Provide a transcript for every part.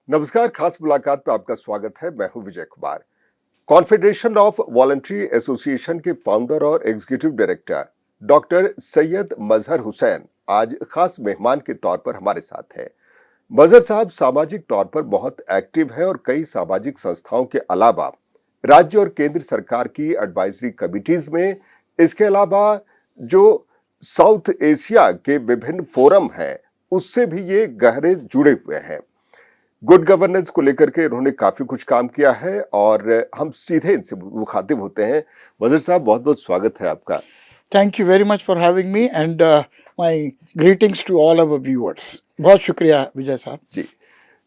नमस्कार। खास मुलाकात पे आपका स्वागत है। मैं हूं Vijay Kumar. Confederation of voluntary association के फाउंडर और executive director doctor Syed Mazhar Hussain आज खास मेहमान के तौर पर हमारे साथ हैं। मजहर साहब सामाजिक तौर पर बहुत एक्टिव हैं और कई सामाजिक संस्थाओं के अलावा राज्य और केंद्र सरकार की एडवाइजरी कमिटीज में, इसके अलावा जो साउथ एशिया के विभिन्न फोरम हैं उससे भी ये गहरे जुड़े हुए हैं। गुड गवर्नेंस को लेकर के इन्होंने काफी कुछ काम किया है और हम सीधे इनसे मुखातिब होते हैं। वजीर साहब, बहुत बहुत स्वागत है आपका। Thank you very much for having me and my greetings to all our viewers. बहुत शुक्रिया विजय साहब। जी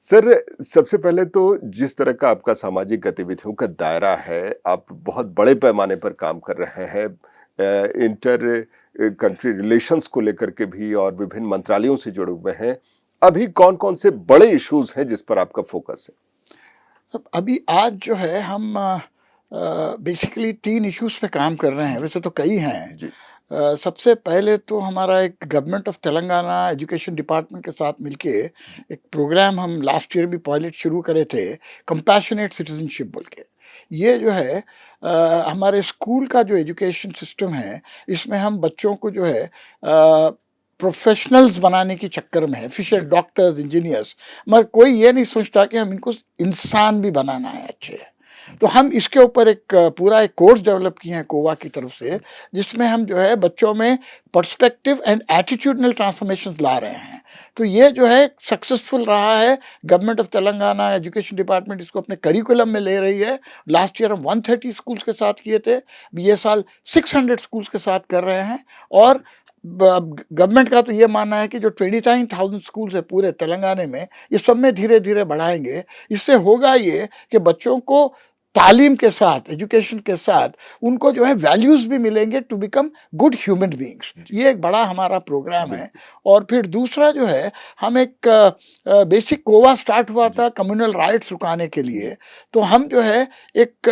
सर, सबसे पहले तो जिस तरह का आपका सामाजिक गतिविधियों का दायरा है, आप बहुत बड़े पैमाने पर काम कर रहे हैं। इंटर कंट्री रिलेशंस को लेकर के भी और विभिन्न मंत्रालयों से जुड़े हुए हैं। अभी कौन कौन से बड़े इश्यूज हैं जिस पर आपका फोकस है? अब अभी आज जो है हम बेसिकली 3 इश्यूज पे काम कर रहे हैं। वैसे तो कई हैं। जी। सबसे पहले तो हमारा एक government of Telangana education department के साथ मिलके एक प्रोग्राम हम लास्ट ईयर भी पायलट शुरू करे थे, कंपैशनेट सिटीजनशिप बोल के। ये जो है हमारे स्कूल का जो एजुकेशन सिस्टम है, इसमें हम बच्चों को जो है प्रोफेशनल्स बनाने के चक्कर में है, एफिशिएंट डॉक्टर्स, इंजीनियर्स, मगर कोई ये नहीं सोचता कि हम इनको इंसान भी बनाना है अच्छे। तो हम इसके ऊपर एक पूरा एक कोर्स डेवलप किए हैं कोवा की तरफ से, जिसमें हम जो है बच्चों में पर्सपेक्टिव एंड एटीट्यूडनल ट्रांसफॉर्मेशंस ला रहे हैं। तो ये जो है सक्सेसफुल रहा है। Government of Telangana education department इसको अपने करिकुलम में ले रही है। लास्ट ईयर हम 130 स्कूल्स के साथ किए थे, ये साल 600 स्कूल्स के साथ कर रहे हैं। और गवर्नमेंट का तो ये मानना है कि जो 29,000 स्कूल्स है पूरे तेलंगाना में, ये सब में धीरे धीरे बढ़ाएंगे। इससे होगा ये कि बच्चों को तालीम के साथ, एजुकेशन के साथ उनको जो है वैल्यूज भी मिलेंगे to become good human beings. ये एक बड़ा हमारा प्रोग्राम है। और फिर दूसरा जो है, हम एक बेसिक कोवा स्टार्ट हुआ था कम्युनल राइट्स रुकाने के लिए। तो हम जो है एक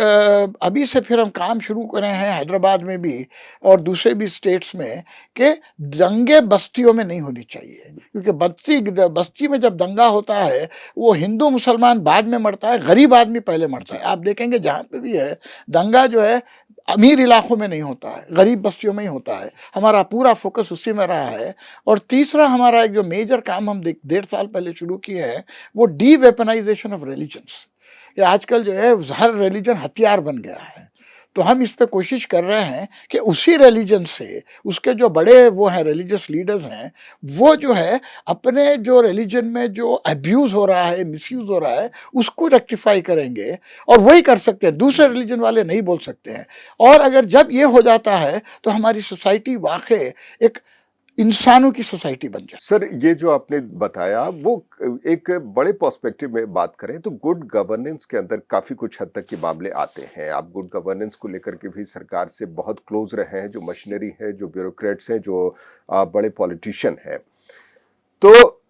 अभी से फिर हम काम शुरू कर रहे हैं हैदराबाद में भी और दूसरे भी स्टेट्स में, कि दंगे बस्तियों में नहीं होनी चाहिए। क्योंकि बस्ती में जब दंगा होता है, वो हिंदू मुसलमान बाद में मरता है, गरीब आदमी पहले मरता है। आप देखेंगे जहाँ पे भी है दंगा जो है अमीर इलाकों में नहीं होता है, गरीब बस्तियों में ही होता है। हमारा पूरा फोकस उसी में रहा है। और तीसरा हमारा एक जो मेजर काम हम 1.5 साल पहले शुरू किए हैं, वो डी वेपनाइजेशन ऑफ रिलीजन्स। ये आजकल जो है हर रिलीजन हथियार बन गया है। तो हम इस पे कोशिश कर रहे हैं कि उसी रिलीजन से उसके जो बड़े वो हैं रिलीजियस लीडर्स हैं, वो जो है अपने जो रिलीजन में जो अब्यूज़ हो रहा है, मिसयूज़ हो रहा है, उसको रेक्टिफाई करेंगे। और वही कर सकते हैं, दूसरे रिलीजन वाले नहीं बोल सकते हैं। और अगर जब ये हो जाता है तो हमारी सोसाइटी वाकई एक इंसानों की सोसाइटी बन जाए। सर, ये जो आपने बताया वो एक बड़े पर्सपेक्टिव में बात करें तो गुड गवर्नेंस के अंदर काफी कुछ हद तक के मामले आते हैं। आप गुड गवर्नेंस को लेकर के भी सरकार से बहुत क्लोज रहे हैं, जो मशीनरी है, जो ब्यूरोक्रेट्स हैं, जो बड़े पॉलिटिशियन हैं। तो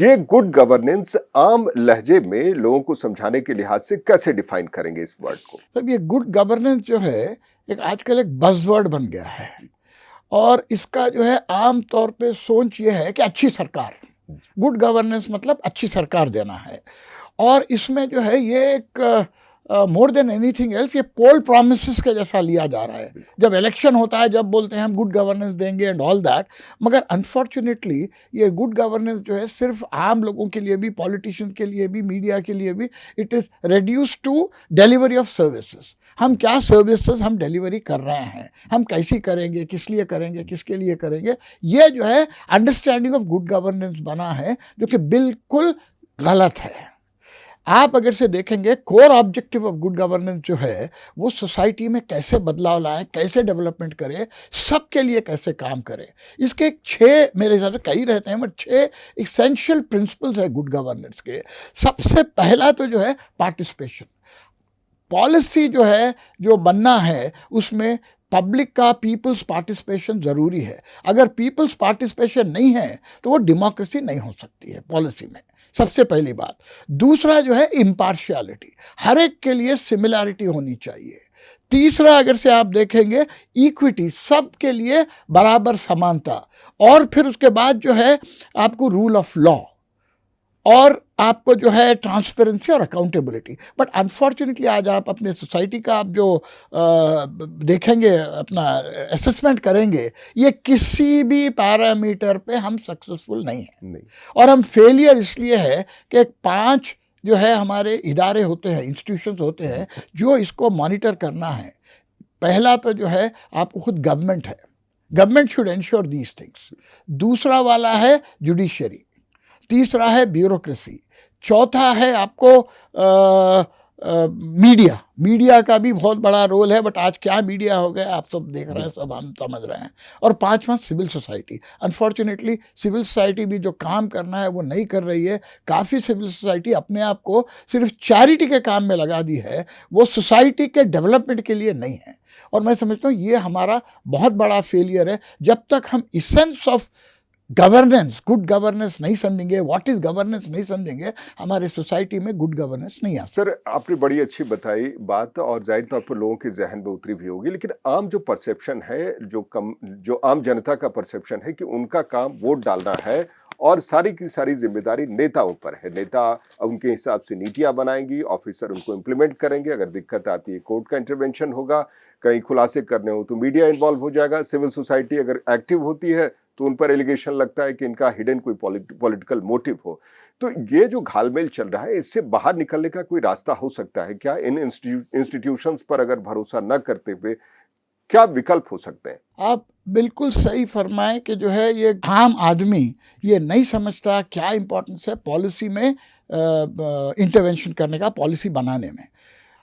ये गुड गवर्नेंस आम लहजे में लोगों को समझाने के लिहाज से कैसे डिफाइन करेंगे इस वर्ड को? तब ये गुड गवर्नेंस जो है एक आजकल एक बज़वर्ड बन गया है। और इसका जो है आम तौर पे सोच ये है कि अच्छी सरकार, गुड गवर्नेंस मतलब अच्छी सरकार देना है। और इसमें जो है ये एक मोर देन एनीथिंग एल्स ये पोल प्रोमिसेस के जैसा लिया जा रहा है। जब इलेक्शन होता है, जब बोलते हैं हम गुड गवर्नेंस देंगे एंड ऑल दैट, मगर अनफॉर्चुनेटली ये गुड गवर्नेंस जो है सिर्फ आम लोगों के लिए भी, पॉलिटिशियन के लिए भी, मीडिया के लिए भी, it is reduce to delivery of services. हम क्या सर्विसेज हम डिलीवरी कर रहे हैं, हम कैसी करेंगे, किस लिए करेंगे, किसके लिए करेंगे, ये जो है अंडरस्टैंडिंग ऑफ गुड गवर्नेंस बना है, जो कि बिल्कुल गलत है। आप अगर से देखेंगे core objective of good governance जो है वो सोसाइटी में कैसे बदलाव लाएं, कैसे डेवलपमेंट करें, सबके लिए कैसे काम करें। इसके 6 मेरे हिसाब से कई रहते हैं, बट 6 इसेंशियल प्रिंसिपल्स है गुड गवर्नेंस के। सबसे पहला तो जो है पार्टिसिपेशन। पॉलिसी जो है जो बनना है उसमें पब्लिक का, पीपल्स पार्टिसिपेशन ज़रूरी है। अगर पीपल्स पार्टिसिपेशन नहीं है तो वो डेमोक्रेसी नहीं हो सकती है पॉलिसी में, सबसे पहली बात। दूसरा जो है इम्पार्शियलिटी, हर एक के लिए सिमिलैरिटी होनी चाहिए। तीसरा अगर से आप देखेंगे इक्विटी, सबके लिए बराबर समानता। और फिर उसके बाद जो है आपको रूल ऑफ लॉ। और आपको जो है ट्रांसपेरेंसी और अकाउंटेबिलिटी। बट अनफॉर्चुनेटली आज आप अपने सोसाइटी का आप जो देखेंगे, अपना असेसमेंट करेंगे, ये किसी भी पैरामीटर पे हम सक्सेसफुल नहीं हैं। नहीं। और हम फेलियर इसलिए है कि 5 जो है हमारे इदारे होते हैं, इंस्टीट्यूशंस होते हैं जो इसको मॉनिटर करना है। पहला तो जो है आपको खुद गवर्नमेंट है, government should ensure these things. दूसरा वाला है जुडिशरी, तीसरा है ब्यूरोक्रेसी, चौथा है आपको मीडिया। मीडिया का भी बहुत बड़ा रोल है, बट आज क्या मीडिया हो गया आप सब देख रहे हैं, सब हम समझ रहे हैं। और पांचवा civil society. Unfortunately civil society भी जो काम करना है वो नहीं कर रही है। काफ़ी सिविल सोसाइटी अपने आप को सिर्फ चैरिटी के काम में लगा दी है, वो सोसाइटी के डेवलपमेंट के लिए नहीं है। और मैं समझता हूँ ये हमारा बहुत बड़ा फेलियर है। जब तक हम essence of governance, good governance नहीं समझेंगे, व्हाट इज गवर्नेंस नहीं समझेंगे, हमारे सोसाइटी में गुड गवर्नेंस नहीं आ सकता। सर, आपने बड़ी अच्छी बताई बात और जाहिर तौर पर लोगों के जहन में उतरी भी होगी, लेकिन आम जो परसेप्शन है, जो आम जनता का परसेप्शन है कि उनका काम वोट डालना है और सारी की सारी जिम्मेदारी नेताओं पर है। नेता उनके हिसाब से नीतियां बनाएंगी, ऑफिसर उनको इम्प्लीमेंट करेंगे, अगर दिक्कत आती है कोर्ट का इंटरवेंशन होगा, कहीं खुलासे करने हो तो मीडिया इन्वॉल्व हो जाएगा, सिविल सोसाइटी अगर एक्टिव होती है तो उन पर एलिगेशन लगता है कि इनका हिडन कोई पॉलिटिकल मोटिव हो। तो ये जो घालमेल चल रहा है, इससे बाहर निकलने का कोई रास्ता हो सकता है क्या? इन इंस्टीट्यूशंस पर अगर भरोसा न करते हुए क्या विकल्प हो सकते हैं? आप बिल्कुल सही फरमाएं कि जो है ये आम आदमी ये नहीं समझता क्या इम्पोर्टेंस है पॉलिसी में इंटरवेंशन करने का, पॉलिसी बनाने में।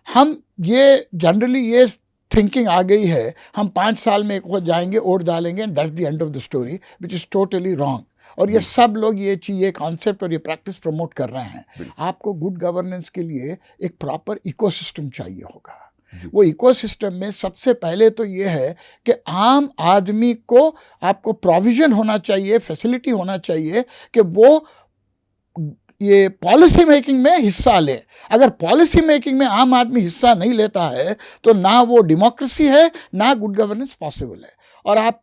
हम ये जनरली ये थिंकिंग आ गई है, हम 5 साल में एक वक्त जाएंगे, वोट डालेंगे and that's the end of the story, which is totally wrong. और ये सब लोग ये चीज़, ये कॉन्सेप्ट और ये प्रैक्टिस प्रमोट कर रहे हैं। आपको गुड गवर्नेंस के लिए एक प्रॉपर इकोसिस्टम चाहिए होगा। वो इकोसिस्टम में सबसे पहले तो ये है कि आम आदमी को आपको प्रोविजन होना चाहिए, फैसिलिटी होना चाहिए कि वो ये पॉलिसी मेकिंग में हिस्सा ले। अगर पॉलिसी मेकिंग में आम आदमी हिस्सा नहीं लेता है तो ना वो डेमोक्रेसी है, ना गुड गवर्नेंस पॉसिबल है। और आप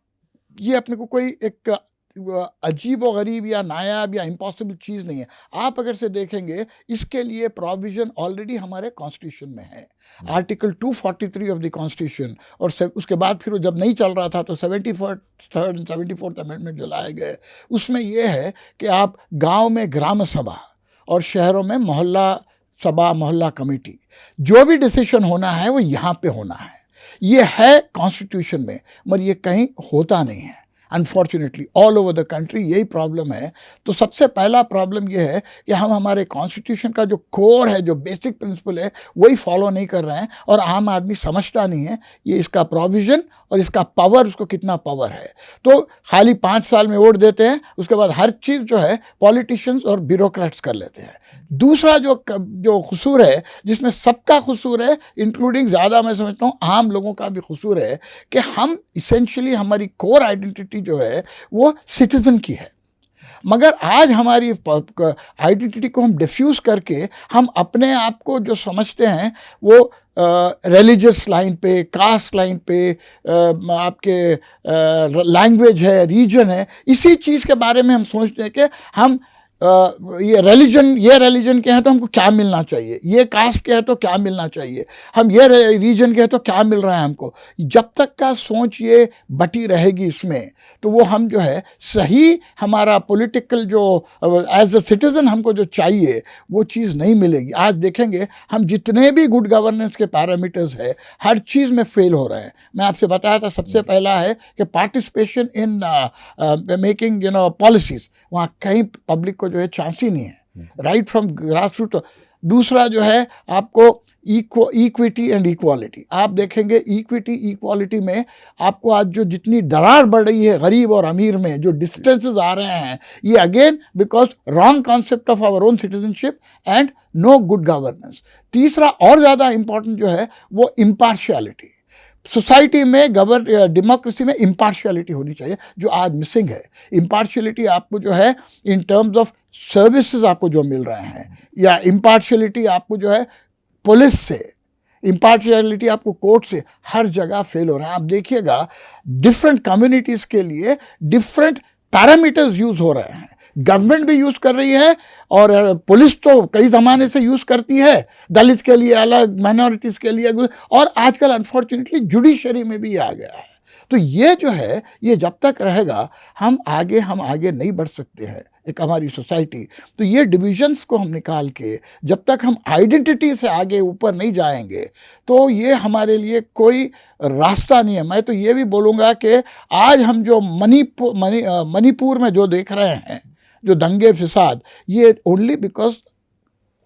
ये अपने को कोई एक अजीब और गरीब या नायाब या इम्पॉसिबल चीज़ नहीं है। आप अगर से देखेंगे, इसके लिए प्रोविज़न ऑलरेडी हमारे कॉन्स्टिट्यूशन में है, आर्टिकल 243 ऑफ द कॉन्स्टिट्यूशन। और उसके बाद फिर जब नहीं चल रहा था तो 74th अमेंडमेंट जो लाए गए, उसमें यह है कि आप गांव में ग्राम सभा और शहरों में मोहल्ला सभा, मोहल्ला कमेटी, जो भी डिसीजन होना है वो यहाँ पे होना है। ये है कॉन्स्टिट्यूशन में, मगर ये कहीं होता नहीं है। Unfortunately all over the country यही प्रॉब्लम है। तो सबसे पहला प्रॉब्लम यह है कि हम हमारे कॉन्स्टिट्यूशन का जो कोर है, जो बेसिक प्रिंसिपल है, वही फॉलो नहीं कर रहे हैं। और आम आदमी समझता नहीं है ये इसका प्रोविज़न और इसका पावर, उसको कितना पावर है। तो खाली 5 साल में वोट देते हैं, उसके बाद हर चीज़ जो है पॉलिटिशियंस और ब्यूरोक्रेट्स कर लेते हैं। दूसरा जो कसूर है, जिसमें सबका कसूर है, इंक्लूडिंग ज़्यादा मैं समझता हूँ आम लोगों का भी कसूर है, कि हम इसेंशियली हमारी कोर आइडेंटिटी जो है वो सिटीज़न की है। मगर आज हमारी आइडेंटिटी को हम डिफ्यूज़ करके हम अपने आप को जो समझते हैं वो रिलीजियस लाइन पे, कास्ट लाइन पे, आपके लैंग्वेज है, रीजन है, इसी चीज़ के बारे में हम सोचते हैं कि हम ये रिलीजन के हैं तो हमको क्या मिलना चाहिए, ये कास्ट के हैं तो क्या मिलना चाहिए, हम ये रीजन के हैं तो क्या मिल रहा है हमको। जब तक का सोच ये बटी रहेगी इसमें, तो वो हम जो है सही हमारा पॉलिटिकल जो एज अ सिटीज़न हमको जो चाहिए वो चीज़ नहीं मिलेगी। आज देखेंगे हम जितने भी गुड गवर्नेंस के पैरामीटर्स है, हर चीज़ में फेल हो रहे हैं। मैं आपसे बताया था, सबसे पहला है कि पार्टिसिपेशन इन मेकिंग पॉलिसीज़, वहाँ कहीं पब्लिक को जो है चांस ही नहीं है, राइट फ्रॉम ग्रास रूट। दूसरा जो है आपको इक्विटी एंड इक्वालिटी। आप देखेंगे इक्विटी इक्वालिटी में आपको आज जो जितनी दरार बढ़ रही है गरीब और अमीर में, जो डिस्टेंसेस आ रहे हैं, ये again because wrong concept of our own citizenship and no good governance. तीसरा और ज़्यादा इंपॉर्टेंट जो है वो इम्पार्शियलिटी। सोसाइटी में डेमोक्रेसी में इम्पार्शियलिटी होनी चाहिए, जो आज मिसिंग है। इम्पार्शियलिटी आपको जो है इन टर्म्स ऑफ सर्विसेज आपको जो मिल रहे हैं, या इम्पार्शियलिटी आपको जो है पुलिस से, इम्पार्शियलिटी आपको कोर्ट से, हर जगह फेल हो रहा है। आप देखिएगा डिफरेंट कम्युनिटीज़ के लिए डिफरेंट पैरामीटर्स यूज़ हो रहे हैं। गवर्नमेंट भी यूज कर रही है और पुलिस तो कई जमाने से यूज करती है, दलित के लिए अलग, माइनॉरिटीज के लिए अलग, और आजकल अनफॉर्चुनेटली जुडिशरी में भी आ गया है। तो ये जो है, ये जब तक रहेगा हम आगे नहीं बढ़ सकते हैं, एक हमारी सोसाइटी। तो ये डिविजन्स को हम निकाल के जब तक हम आइडेंटिटी से आगे ऊपर नहीं जाएंगे, तो ये हमारे लिए कोई रास्ता नहीं है। मैं तो ये भी बोलूँगा कि आज हम जो मणिपुर में जो देख रहे हैं, जो दंगे फिसाद, ये ओनली बिकॉज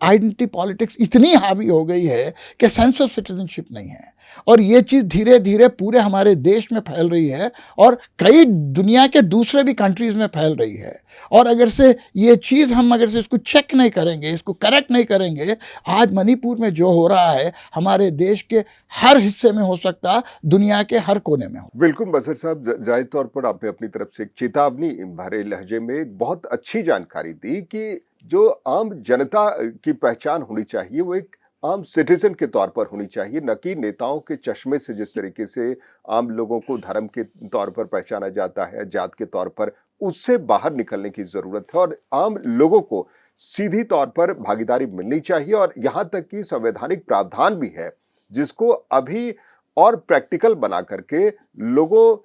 आइडेंटिटी पॉलिटिक्स इतनी हावी हो गई है कि सेंस ऑफ सिटीजनशिप नहीं है, और ये चीज़ धीरे धीरे पूरे हमारे देश में फैल रही है और कई दुनिया के दूसरे भी कंट्रीज़ में फैल रही है। और अगर से ये चीज़ हम अगर से इसको चेक नहीं करेंगे, इसको करेक्ट नहीं करेंगे, आज मणिपुर में जो हो रहा है हमारे देश के हर हिस्से में हो सकता, दुनिया के हर कोने में हो। बिल्कुल मजहर साहब, जाहिर तौर पर आपने अपनी तरफ से एक चेतावनी भरे लहजे में एक बहुत अच्छी जानकारी दी कि जो आम जनता की पहचान होनी चाहिए वो एक आम सिटीजन के तौर पर होनी चाहिए, न कि नेताओं के चश्मे से जिस तरीके से आम लोगों को धर्म के तौर पर पहचाना जाता है, जात के तौर पर, उससे बाहर निकलने की जरूरत है और आम लोगों को सीधी तौर पर भागीदारी मिलनी चाहिए। और यहाँ तक कि संवैधानिक प्रावधान भी है जिसको अभी और प्रैक्टिकल बना करके लोगों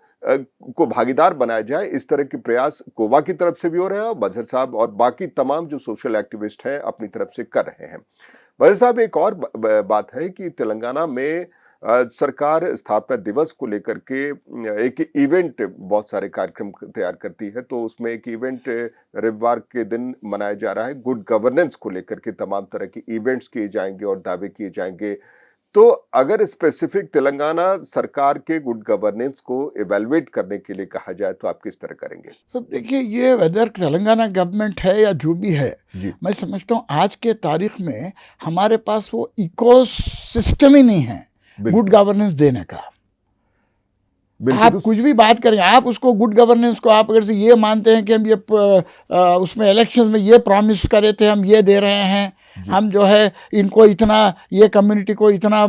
को भागीदार बनाया जाए। इस तरह के प्रयास कोवा की तरफ से भी हो रहे हैं और मजहर साहब और बाकी तमाम जो सोशल एक्टिविस्ट हैं अपनी तरफ से कर रहे हैं। मजहर साहब, एक और बात है कि तेलंगाना में सरकार स्थापना दिवस को लेकर के एक इवेंट, बहुत सारे कार्यक्रम तैयार करती है, तो उसमें एक इवेंट रविवार के दिन मनाया जा रहा है। गुड गवर्नेंस को लेकर के तमाम तरह के इवेंट्स किए जाएंगे और दावे किए जाएंगे। तो अगर स्पेसिफिक तेलंगाना सरकार के गुड गवर्नेंस को इवेलुएट करने के लिए कहा जाए तो आप किस तरह करेंगे? तो देखिए, ये वेदर तेलंगाना गवर्नमेंट है या जो भी है, जी, मैं समझता हूँ आज के तारीख में हमारे पास वो इकोसिस्टम ही नहीं है गुड गवर्नेंस देने का। आप कुछ भी बात करेंगे, आप उसको गुड गवर्नेंस को आप अगर से ये मानते हैं कि हम ये उसमें इलेक्शंस में ये प्रॉमिस करे थे, हम ये दे रहे हैं, हम जो है इनको इतना, ये कम्युनिटी को इतना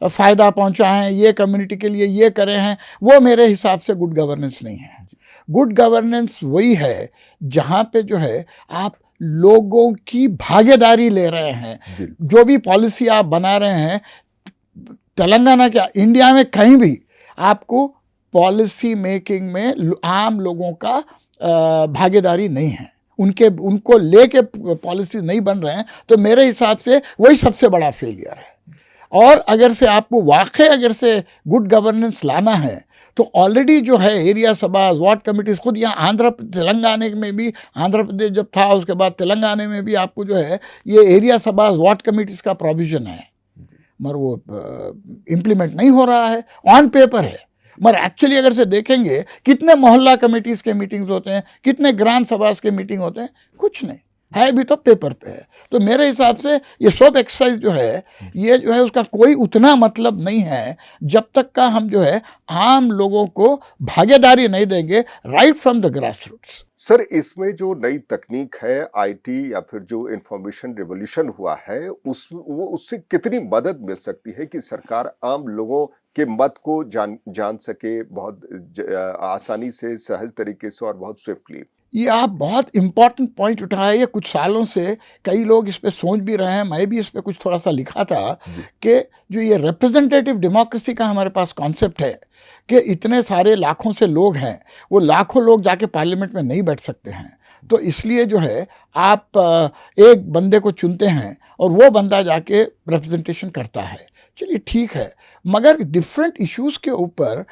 फ़ायदा पहुंचाएं, ये कम्युनिटी के लिए ये करे हैं, वो मेरे हिसाब से गुड गवर्नेंस नहीं है। गुड गवर्नेंस वही है जहाँ पे जो है आप लोगों की भागीदारी ले रहे हैं, जो भी पॉलिसी आप बना रहे हैं। तेलंगाना क्या, इंडिया में कहीं भी आपको पॉलिसी मेकिंग में आम लोगों का भागीदारी नहीं है, उनको लेके पॉलिसी नहीं बन रहे हैं, तो मेरे हिसाब से वही सबसे बड़ा फेलियर है। और अगर से आपको वाकई अगर से गुड गवर्नेंस लाना है तो ऑलरेडी जो है एरिया सभा, वार्ड कमिटीज, खुद यहाँ तेलंगाना में भी, आंध्र प्रदेश जब था उसके बाद तेलंगाना में भी आपको जो है ये एरिया सभा, वार्ड कमिटीज का प्रोविजन है, मगर वो इम्प्लीमेंट नहीं हो रहा है, ऑन पेपर है। मगर एक्चुअली अगर से देखेंगे कितने मोहल्ला कमेटीज के मीटिंग्स होते हैं, कितने ग्राम सभा के मीटिंग होते हैं, कुछ नहीं है, भी तो पेपर पे है। तो मेरे हिसाब से ये सब एक्सरसाइज जो है, ये जो है उसका कोई उतना मतलब नहीं है जब तक का हम जो है आम लोगों को भागीदारी नहीं देंगे right from the grass roots. Sir, इसमें जो नई तकनीक है, आईटी या फिर जो इंफॉर्मेशन रिवॉल्यूशन हुआ है, उससे कितनी मदद मिल सकती है कि सरकार आम लोगों के मत को जान सके बहुत आसानी से, सहज तरीके से और बहुत स्विफ्टली? ये आप बहुत इम्पॉर्टेंट पॉइंट उठाए। ये कुछ सालों से कई लोग इस पे सोच भी रहे हैं, मैं भी इस पे कुछ थोड़ा सा लिखा था कि जो ये रिप्रेजेंटेटिव डेमोक्रेसी का हमारे पास कॉन्सेप्ट है कि इतने सारे लाखों से लोग हैं, वो लाखों लोग जाके पार्लियामेंट में नहीं बैठ सकते हैं, तो इसलिए जो है आप एक बंदे को चुनते हैं और वो बंदा जाके रिप्रेजेंटेशन करता है। चलिए ठीक है, मगर डिफरेंट इश्यूज़ के ऊपर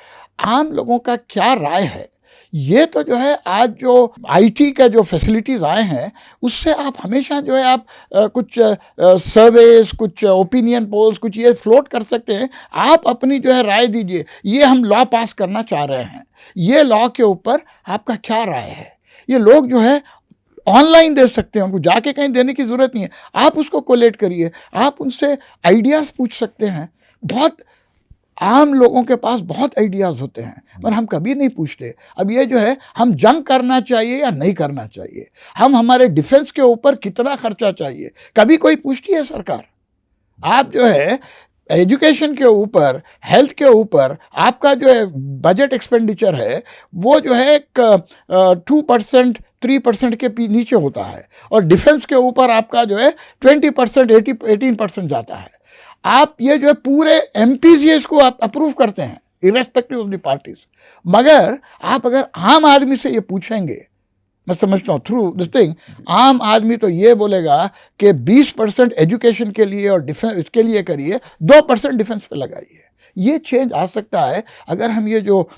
आम लोगों का क्या राय है, ये तो जो है आज जो आईटी का जो फैसिलिटीज़ आए हैं उससे आप हमेशा जो है आप कुछ सर्वेस, कुछ ओपिनियन पोल्स, कुछ ये फ्लोट कर सकते हैं। आप अपनी जो है राय दीजिए, ये हम लॉ पास करना चाह रहे हैं, ये लॉ के ऊपर आपका क्या राय है। ये लोग जो है ऑनलाइन दे सकते हैं, उनको जाके कहीं देने की ज़रूरत नहीं है, आप उसको कोलेट करिए, आप उनसे आइडियाज़ पूछ सकते हैं। बहुत आम लोगों के पास बहुत आइडियाज़ होते हैं, पर हम कभी नहीं पूछते। अब ये जो है हम जंग करना चाहिए या नहीं करना चाहिए, हम हमारे डिफेंस के ऊपर कितना खर्चा चाहिए, कभी कोई पूछती है सरकार? आप जो है एजुकेशन के ऊपर, हेल्थ के ऊपर आपका जो है बजट एक्सपेंडिचर है, वो जो है 2%, 3% के नीचे होता है, और डिफेंस के ऊपर आपका जो है 20%, 18% जाता है। आप ये जो है पूरे एमपीज ये इसको आप अप्रूव करते हैं इरेस्पेक्टिव ऑफ द पार्टीज, मगर आप अगर आम आदमी से ये पूछेंगे, मैं समझता हूँ थ्रू दिस थिंग, आम आदमी तो ये बोलेगा कि 20% एजुकेशन के लिए और डिफेंस इसके लिए करिए, 2% डिफेंस पे लगाइए। ये चेंज आ सकता है अगर हम ये जो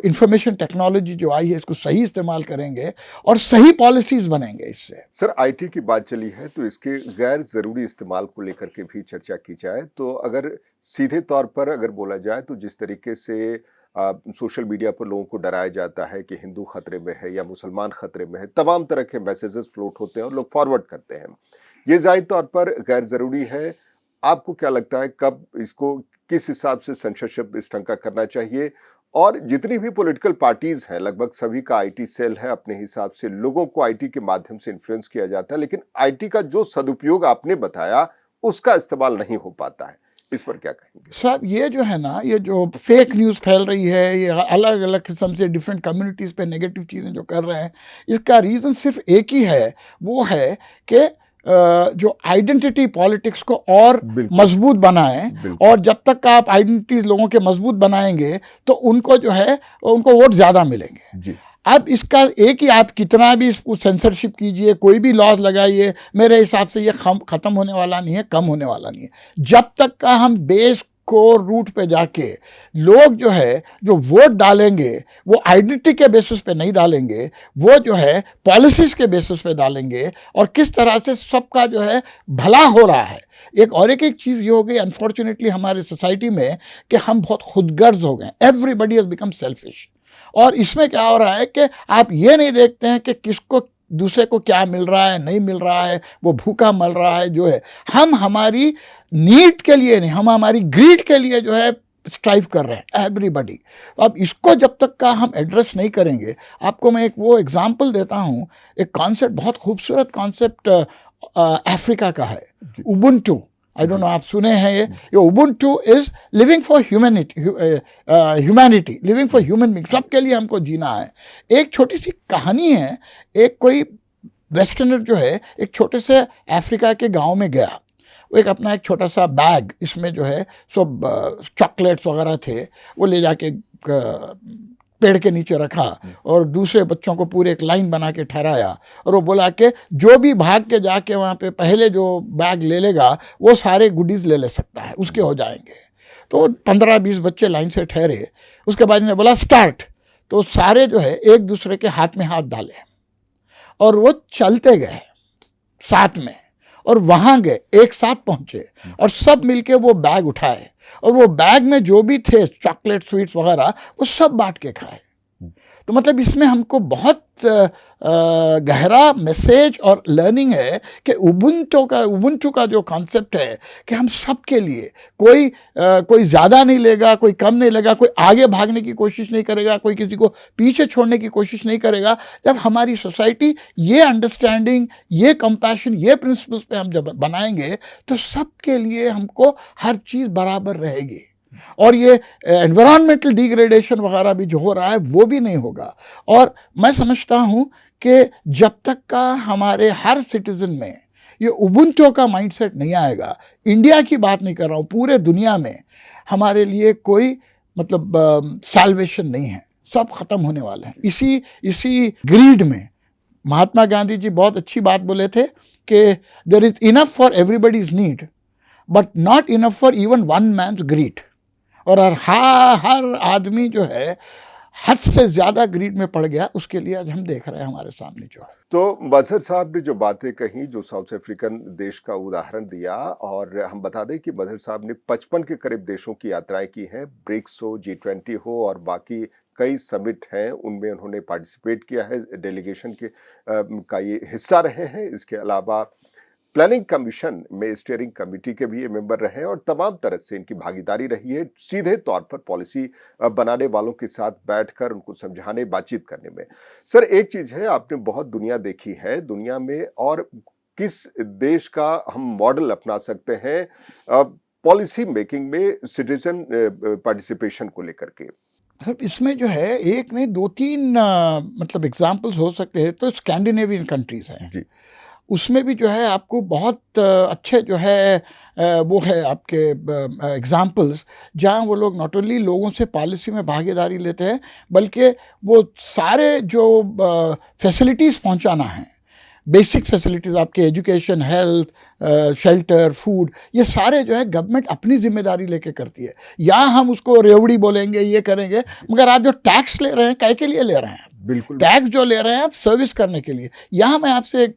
इंफॉर्मेशन टेक्नोलॉजी जो आई है इसको सही इस्तेमाल करेंगे और सही पॉलिसीज बनेंगे इससे। सर, आईटी की बात चली है तो इसके गैर जरूरी इस्तेमाल को लेकर के भी चर्चा की जाए तो अगर सीधे तौर पर अगर बोला जाए तो जिस तरीके से सोशल मीडिया पर लोगों को डराया जाता है कि हिंदू खतरे में है या मुसलमान खतरे में है, तमाम तरह के मैसेजेस फ्लोट होते हैं और लोग फॉरवर्ड करते हैं, ये जाहिर तौर पर गैर जरूरी है। आपको क्या लगता है कब इसको किस हिसाब से सेंसरशिप इस ढंग का करना चाहिए? और जितनी भी पॉलिटिकल पार्टीज हैं लगभग सभी का आईटी सेल है, अपने हिसाब से लोगों को आईटी के माध्यम से इन्फ्लुएंस किया जाता है, लेकिन आईटी का जो सदुपयोग आपने बताया उसका इस्तेमाल नहीं हो पाता है, इस पर क्या कहेंगे? साहब ये जो है ना, ये जो फेक न्यूज़ फैल रही है, ये अलग अलग किस्म से डिफरेंट कम्युनिटीज़ पे नेगेटिव चीज़ें जो कर रहे हैं, इसका रीज़न सिर्फ एक ही है, वो है कि जो आइडेंटिटी पॉलिटिक्स को और मजबूत बनाएं, और जब तक आप आइडेंटिटी लोगों के मजबूत बनाएंगे तो उनको जो है उनको वोट ज़्यादा मिलेंगे जी। अब इसका एक ही, आप कितना भी इसको सेंसरशिप कीजिए, कोई भी लॉज लगाइए, मेरे हिसाब से ये ख़त्म होने वाला नहीं है, कम होने वाला नहीं है, जब तक का हम बेस को रूट पे जाके लोग जो है जो वोट डालेंगे वो आइडेंटिटी के बेसिस पे नहीं डालेंगे, वो जो है पॉलिसीज़ के बेसिस पे डालेंगे, और किस तरह से सबका जो है भला हो रहा है। एक चीज़ ये हो गई अनफॉर्चुनेटली हमारे सोसाइटी में कि हम बहुत खुदगर्ज हो गए, एवरीबडी हैज़ बिकम सेल्फिश। और इसमें क्या हो रहा है कि आप ये नहीं देखते हैं कि किसको दूसरे को क्या मिल रहा है, नहीं मिल रहा है, वो भूखा मर रहा है, जो है हम हमारी नीड के लिए नहीं, हम हमारी ग्रीड के लिए जो है स्ट्राइव कर रहे हैं एवरीबडी। अब इसको जब तक का हम एड्रेस नहीं करेंगे, आपको मैं एक वो एग्जांपल देता हूँ, एक कॉन्सेप्ट, बहुत खूबसूरत कॉन्सेप्ट अफ्रीका का है, उबुंटू। आई डोंट नो आप सुने हैं ये Ubuntu is living for humanity, living for human being, सबके लिए हमको जीना है। एक छोटी सी कहानी है, एक कोई वेस्टर्नर जो है एक छोटे से अफ्रीका के गांव में गया, वो एक अपना एक छोटा सा बैग, इसमें जो है सब चॉकलेट्स वगैरह थे, वो ले जाके पेड़ के नीचे रखा और दूसरे बच्चों को पूरे एक लाइन बना के ठहराया, और वो बोला कि जो भी भाग के जाके वहाँ पे पहले जो बैग ले लेगा वो सारे गुडीज़ ले सकता है, उसके हो जाएंगे। तो 15-20 बच्चे लाइन से ठहरे, उसके बाद इन्हें बोला स्टार्ट, तो सारे जो है एक दूसरे के हाथ में हाथ डाले और वो चलते गए साथ में, और वहाँ गए, एक साथ पहुँचे और सब मिलके वो बैग उठाए, और वो बैग में जो भी थे चॉकलेट स्वीट्स वगैरह वो सब बांट के खाए। तो मतलब इसमें हमको बहुत गहरा मैसेज और लर्निंग है कि उबुंटू का जो कॉन्सेप्ट है कि हम सब के लिए, कोई ज़्यादा नहीं लेगा, कोई कम नहीं लेगा, कोई आगे भागने की कोशिश नहीं करेगा, कोई किसी को पीछे छोड़ने की कोशिश नहीं करेगा। जब हमारी सोसाइटी ये अंडरस्टैंडिंग, ये कंपैशन, ये प्रिंसिपल्स पे हम जब बनाएंगे तो सबके लिए हमको हर चीज़ बराबर रहेगी, और ये एनवायरमेंटल डिग्रेडेशन वगैरह भी जो हो रहा है वो भी नहीं होगा। और मैं समझता हूँ कि जब तक का हमारे हर सिटीजन में ये उबुंटू का माइंडसेट नहीं आएगा, इंडिया की बात नहीं कर रहा हूँ, पूरे दुनिया में हमारे लिए कोई मतलब सैल्वेशन नहीं है, सब खत्म होने वाले हैं इसी ग्रीड में। महात्मा गांधी जी बहुत अच्छी बात बोले थे कि there is enough for everybody's need but not enough for even one man's greed. और हर आदमी जो है हद से ज़्यादा ग्रीड में पड़ गया, उसके लिए आज हम देख रहे हैं हमारे सामने जो है। तो मजहर साहब ने जो बातें कही, जो साउथ अफ्रीकन देश का उदाहरण दिया, और हम बता दें कि मजहर साहब ने 55 के करीब देशों की यात्राएं की हैं, ब्रिक्स हो, G20 हो और बाकी कई समिट हैं, उनमें उन्होंने पार्टिसिपेट किया है, डेलीगेशन के का ये हिस्सा रहे हैं। इसके अलावा प्लानिंग कमीशन में स्टीयरिंग कमेटी के भी ये मेंबर रहे और तमाम तरह से इनकी भागीदारी रही है, सीधे तौर पर पॉलिसी बनाने वालों के साथ बैठकर उनको समझाने, बातचीत करने में। सर, एक चीज है, आपने बहुत दुनिया देखी है, दुनिया में और किस देश का हम मॉडल अपना सकते हैं पॉलिसी मेकिंग में सिटीजन पार्टिसिपेशन को लेकर के? सब इसमें जो है एक नहीं 2-3 मतलब एग्ज़ाम्पल्स हो सकते हैं, तो स्कैंडिनेवियन कंट्रीज़ हैं। जी। उसमें भी जो है आपको बहुत अच्छे जो है वो है आपके एग्ज़ाम्पल्स, जहाँ वो लोग नॉट ओनली लोगों से पॉलिसी में भागीदारी लेते हैं, बल्कि वो सारे जो फैसिलिटीज़ पहुँचाना है, बेसिक फैसिलिटीज़ आपके एजुकेशन, हेल्थ, शेल्टर, फूड, ये सारे जो है गवर्नमेंट अपनी ज़िम्मेदारी लेके करती है। यहाँ हम उसको रेवड़ी बोलेंगे, ये करेंगे, मगर आप जो टैक्स ले रहे हैं, काहे के लिए ले रहे हैं? बिल्कुल। टैक्स जो ले रहे हैं आप सर्विस करने के लिए। यहाँ मैं आपसे एक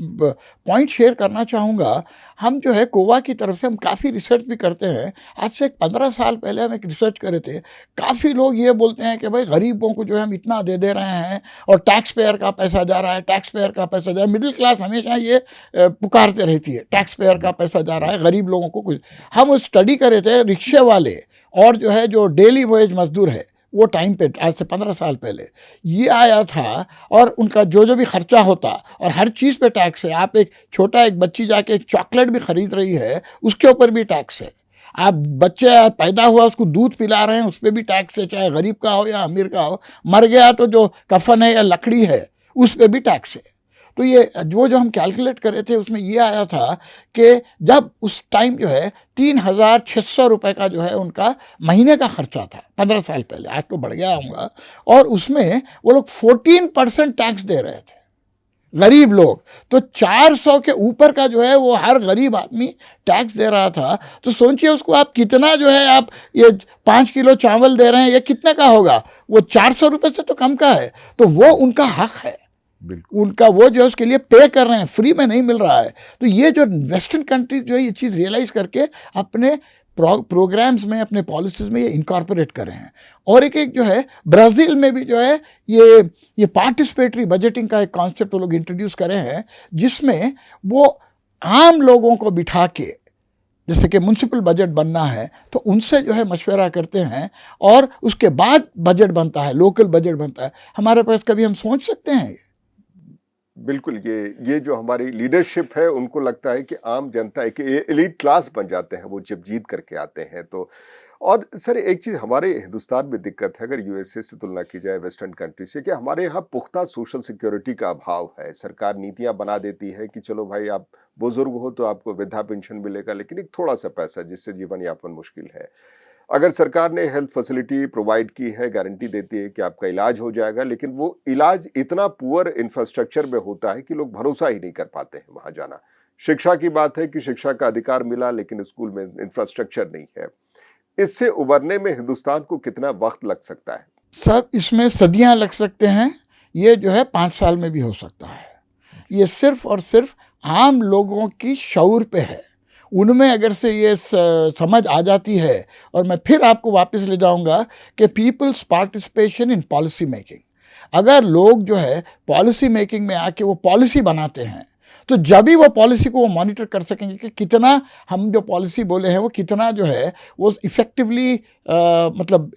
पॉइंट शेयर करना चाहूँगा। हम जो है गोवा की तरफ से हम काफ़ी रिसर्च भी करते हैं। आज से 15 साल पहले हम एक रिसर्च करे थे। काफ़ी लोग ये बोलते हैं कि भाई गरीबों को जो है हम इतना दे दे रहे हैं और टैक्स पेयर का पैसा जा रहा है, टैक्स पेयर का पैसा जा रहा है। मिडिल क्लास हमेशा ये पुकारते रहती है, टैक्स पेयर का पैसा जा रहा है, गरीब लोगों को कुछ। हम वो स्टडी करे थे, रिक्शे वाले और जो है जो डेली वेज मज़दूर है, वो टाइम पे आज से 15 साल पहले ये आया था, और उनका जो भी खर्चा होता, और हर चीज़ पे टैक्स है। आप एक छोटा एक बच्ची जाके एक चॉकलेट भी खरीद रही है, उसके ऊपर भी टैक्स है। आप बच्चे पैदा हुआ उसको दूध पिला रहे हैं, उस पर भी टैक्स है, चाहे गरीब का हो या अमीर का हो। मर गया तो जो कफन है या लकड़ी है, उस पर भी टैक्स है। तो ये जो हम कैलकुलेट करे थे, उसमें ये आया था कि जब उस टाइम जो है 3,600 रुपये का जो है उनका महीने का खर्चा था 15 साल पहले, आज तो बढ़ गया होगा, और उसमें वो लोग 14% टैक्स दे रहे थे, गरीब लोग। तो 400 के ऊपर का जो है वो हर गरीब आदमी टैक्स दे रहा था। तो सोचिए उसको आप कितना जो है आप ये 5 किलो चावल दे रहे हैं, ये कितने का होगा? वो 400 रुपये से तो कम का है। तो वो उनका हक है, बिल्कुल। उनका वो जो है उसके लिए पे कर रहे हैं, फ्री में नहीं मिल रहा है। तो ये जो वेस्टर्न कंट्रीज जो है ये चीज़ रियलाइज़ करके अपने प्रोग्राम्स में, अपने पॉलिसीज़ में ये इनकॉर्पोरेट कर रहे हैं। और एक जो है ब्राज़ील में भी जो है ये पार्टिसिपेटरी बजटिंग का एक कॉन्सेप्ट वो लोग इंट्रोड्यूस करे हैं, जिसमें वो आम लोगों को बिठा के, जैसे कि म्युनिसिपल बजट बनना है तो उनसे जो है मशवरा करते हैं, और उसके बाद बजट बनता है, लोकल बजट बनता है। हमारे पास कभी हम सोच सकते हैं? बिल्कुल, ये जो हमारी लीडरशिप है, उनको लगता है कि आम जनता एक एलीट क्लास बन जाते हैं वो जब जीत करके आते हैं तो। और सर एक चीज़ हमारे हिंदुस्तान में दिक्कत है, अगर यूएसए से तुलना की जाए वेस्टर्न कंट्री से, कि हमारे यहाँ पुख्ता सोशल सिक्योरिटी का अभाव है। सरकार नीतियाँ बना देती है कि चलो भाई आप बुजुर्ग हो तो आपको वृद्धा पेंशन मिलेगा, लेकिन एक थोड़ा-सा पैसा जिससे जीवन यापन मुश्किल है। अगर सरकार ने हेल्थ फैसिलिटी प्रोवाइड की है, गारंटी देती है कि आपका इलाज हो जाएगा, लेकिन वो इलाज इतना पुअर इंफ्रास्ट्रक्चर में होता है कि लोग भरोसा ही नहीं कर पाते हैं वहां जाना। शिक्षा की बात है कि शिक्षा का अधिकार मिला, लेकिन स्कूल में इंफ्रास्ट्रक्चर नहीं है। इससे उबरने में हिंदुस्तान को कितना वक्त लग सकता है? सब इसमें सदियां लग सकते हैं, ये जो है 5 साल में भी हो सकता है। ये सिर्फ और सिर्फ आम लोगों की शऊर पे है। उनमें अगर से ये समझ आ जाती है, और मैं फिर आपको वापस ले जाऊंगा कि peoples participation in policy making. अगर लोग जो है पॉलिसी मेकिंग में आके वो पॉलिसी बनाते हैं, तो जब ही वो पॉलिसी को वो मॉनिटर कर सकेंगे कि कितना हम जो पॉलिसी बोले हैं वो कितना जो है वो इफ़ेक्टिवली मतलब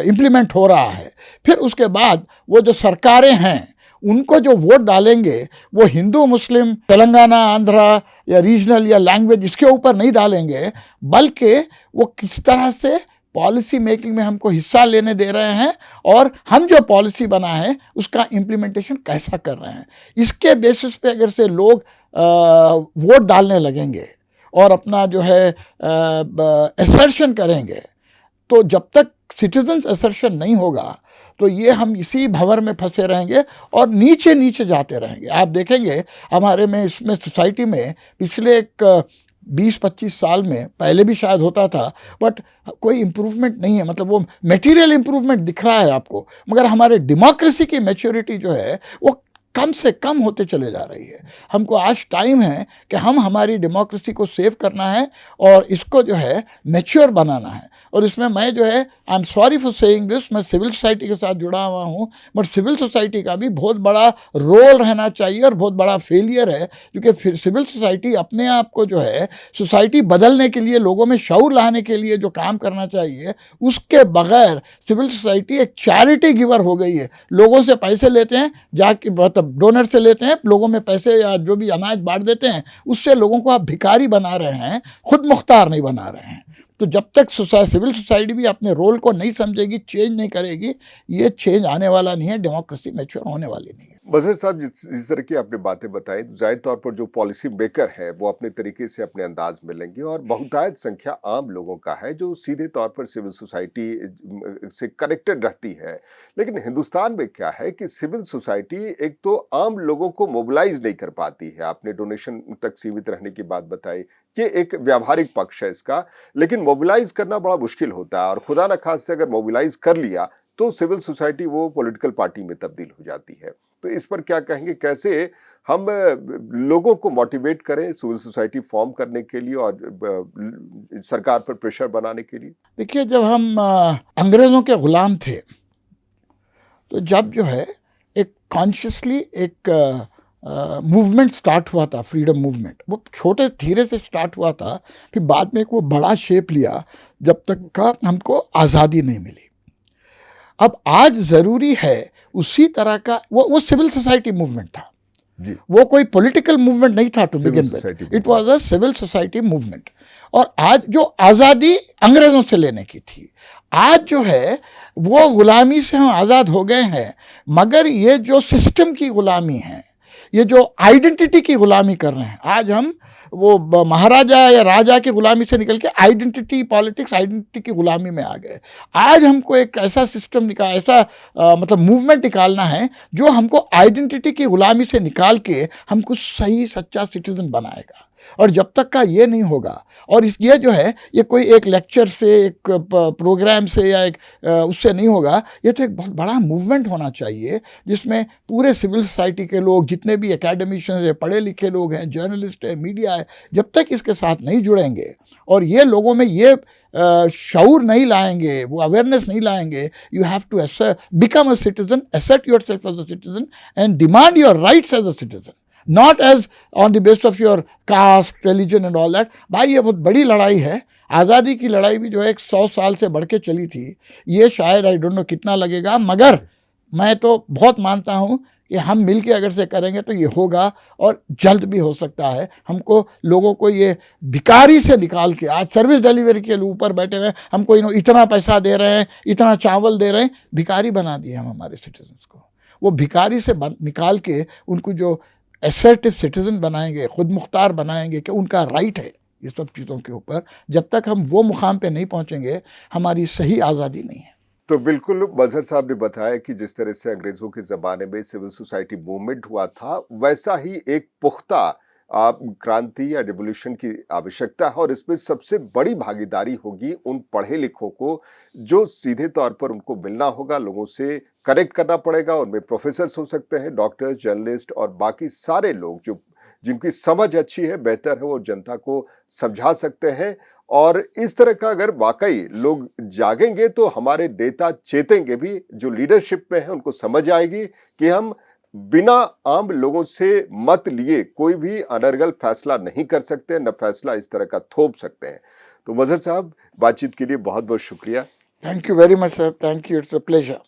इम्प्लीमेंट हो रहा है। फिर उसके बाद वो जो सरकारें हैं उनको जो वोट डालेंगे, वो हिंदू मुस्लिम, तेलंगाना, आंध्रा या रीजनल या लैंग्वेज इसके ऊपर नहीं डालेंगे, बल्कि वो किस तरह से पॉलिसी मेकिंग में हमको हिस्सा लेने दे रहे हैं, और हम जो पॉलिसी बना है उसका इम्प्लीमेंटेशन कैसा कर रहे हैं। इसके बेसिस पे अगर से लोग वोट डालने लगेंगे और अपना जो है असर्शन करेंगे, तो जब तक सिटीजन्स असर्शन नहीं होगा तो ये हम इसी भंवर में फंसे रहेंगे और नीचे नीचे जाते रहेंगे। आप देखेंगे हमारे में इसमें सोसाइटी में पिछले एक 20-25 साल में, पहले भी शायद होता था, बट कोई इम्प्रूवमेंट नहीं है। मतलब वो मटेरियल इम्प्रूवमेंट दिख रहा है आपको, मगर हमारे डेमोक्रेसी की मैच्योरिटी जो है वो कम से कम होते चले जा रही है। हमको आज टाइम है कि हम हमारी डेमोक्रेसी को सेव करना है और इसको जो है मैच्योर बनाना है। और इसमें मैं जो है, I am sorry for saying this, मैं सिविल सोसाइटी के साथ जुड़ा हुआ हूँ, बट सिविल सोसाइटी का भी बहुत बड़ा रोल रहना चाहिए और बहुत बड़ा फेलियर है, क्योंकि फिर सिविल सोसाइटी अपने आप को जो है सोसाइटी बदलने के लिए, लोगों में शऊर लाने के लिए जो काम करना चाहिए, उसके बगैर सिविल सोसाइटी एक चैरिटी गिवर हो गई है। लोगों से पैसे लेते हैं, जाके मतलब डोनर से लेते हैं, लोगों में पैसे या जो भी अनाज बांट देते हैं, उससे लोगों को आप भिखारी बना रहे हैं, खुद मुख्तार नहीं बना रहे हैं। तो जब तक सिविल सोसाइटी भी अपने रोल को नहीं समझेगी, चेंज नहीं करेगी, ये चेंज आने वाला नहीं है, डेमोक्रेसी मैच्योर होने वाली नहीं है। मजहर साहब, जिस तरह की आपने बातें बताई, तो जाहिर तौर पर जो पॉलिसी मेकर है वो अपने तरीके से अपने अंदाज में लेंगे, और बहुतायत संख्या आम लोगों का है जो सीधे तौर पर सिविल सोसाइटी से कनेक्टेड रहती है। लेकिन हिंदुस्तान में क्या है कि सिविल सोसाइटी एक तो आम लोगों को मोबिलाइज नहीं कर पाती है। आपने डोनेशन तक सीमित रहने की बात बताई, ये एक व्यावहारिक पक्ष है इसका, लेकिन मोबिलाइज करना बड़ा मुश्किल होता है, और खुदा न खास्ते अगर मोबिलाइज कर लिया तो सिविल सोसाइटी वो पॉलिटिकल पार्टी में तब्दील हो जाती है। तो इस पर क्या कहेंगे, कैसे हम लोगों को मोटिवेट करें सिविल सोसाइटी फॉर्म करने के लिए और सरकार पर प्रेशर बनाने के लिए? देखिए, जब हम अंग्रेजों के गुलाम थे, तो जब जो है एक कॉन्शियसली एक मूवमेंट स्टार्ट हुआ था, फ्रीडम मूवमेंट, वो छोटे धीरे से स्टार्ट हुआ था, फिर बाद में वो बड़ा शेप लिया जब तक का हमको आज़ादी नहीं मिली। अब आज ज़रूरी है उसी तरह का, वो सिविल सोसाइटी मूवमेंट था जी, वो कोई पॉलिटिकल मूवमेंट नहीं था to Civil begin society with, it was a civil society movement. और आज जो आज़ादी अंग्रेज़ों से लेने की थी, आज जो है वो गुलामी से हम आज़ाद हो गए हैं, मगर ये जो सिस्टम की गुलामी है, ये जो आइडेंटिटी की गुलामी कर रहे हैं, आज हम वो महाराजा या राजा की गुलामी से निकल के आइडेंटिटी पॉलिटिक्स, आइडेंटिटी की गुलामी में आ गए। आज हमको एक ऐसा सिस्टम ऐसा मतलब मूवमेंट निकालना है जो हमको आइडेंटिटी की गुलामी से निकाल के हमको सही सच्चा सिटीजन बनाएगा। और जब तक का ये नहीं होगा, और ये जो है ये कोई एक लेक्चर से, एक प्रोग्राम से या एक उससे नहीं होगा, ये तो एक बहुत बड़ा मूवमेंट होना चाहिए जिसमें पूरे सिविल सोसाइटी के लोग, जितने भी एकेडमिशियंस है, पढ़े लिखे लोग हैं, जर्नलिस्ट है, मीडिया है, जब तक इसके साथ नहीं जुड़ेंगे और ये लोगों में ये शऊर नहीं लाएंगे, वो अवेयरनेस नहीं लाएंगे, you have to become a citizen, assert yourself as a citizen and demand your rights as a citizen, not as on the basis of your caste, religion and all that। भाई, ये बहुत बड़ी लड़ाई है। आज़ादी की लड़ाई भी जो है 100 साल से बढ़ के चली थी, ये शायद आई डोंट नो कितना लगेगा, मगर मैं तो बहुत मानता हूँ कि हम मिल के अगर से करेंगे तो ये होगा, और जल्द भी हो सकता है। हमको लोगों को ये भिखारी से निकाल के, आज सर्विस डिलीवरी के ऊपर बैठे हुए, हमको इतना पैसा दे रहे हैं, इतना चावल दे रहे हैं, भिखारी बना दिए हम हमारे सिटीजन्स को। वो भिखारी से निकाल के उनको जो असर्टिव सिटीजन बनाएंगे, खुद मुख्तार बनाएंगे कि उनका राइट है ये सब चीज़ों के ऊपर, जब तक हम वो मुकाम पे नहीं पहुंचेंगे, हमारी सही आज़ादी नहीं है। तो बिल्कुल मजहर साहब ने बताया कि जिस तरह से अंग्रेजों के ज़माने में सिविल सोसाइटी मूवमेंट हुआ था, वैसा ही एक पुख्ता क्रांति या रिवॉल्यूशन की आवश्यकता है, और इसमें सबसे बड़ी भागीदारी होगी उन पढ़े लिखों को, जो सीधे तौर पर उनको मिलना होगा, लोगों से कनेक्ट करना पड़ेगा। उनमें प्रोफेसर्स हो सकते हैं, डॉक्टर्स, जर्नलिस्ट और बाकी सारे लोग जो जिनकी समझ अच्छी है, बेहतर है, वो जनता को समझा सकते हैं। और इस तरह का अगर वाकई लोग जागेंगे तो हमारे नेता चेतेंगे भी, जो लीडरशिप में है उनको समझ आएगी कि हम बिना आम लोगों से मत लिए कोई भी अनर्गल फैसला नहीं कर सकते, न फैसला इस तरह का थोप सकते हैं। तो मजहर साहब, बातचीत के लिए बहुत बहुत शुक्रिया। Thank you very much sir, thank you, it's a pleasure.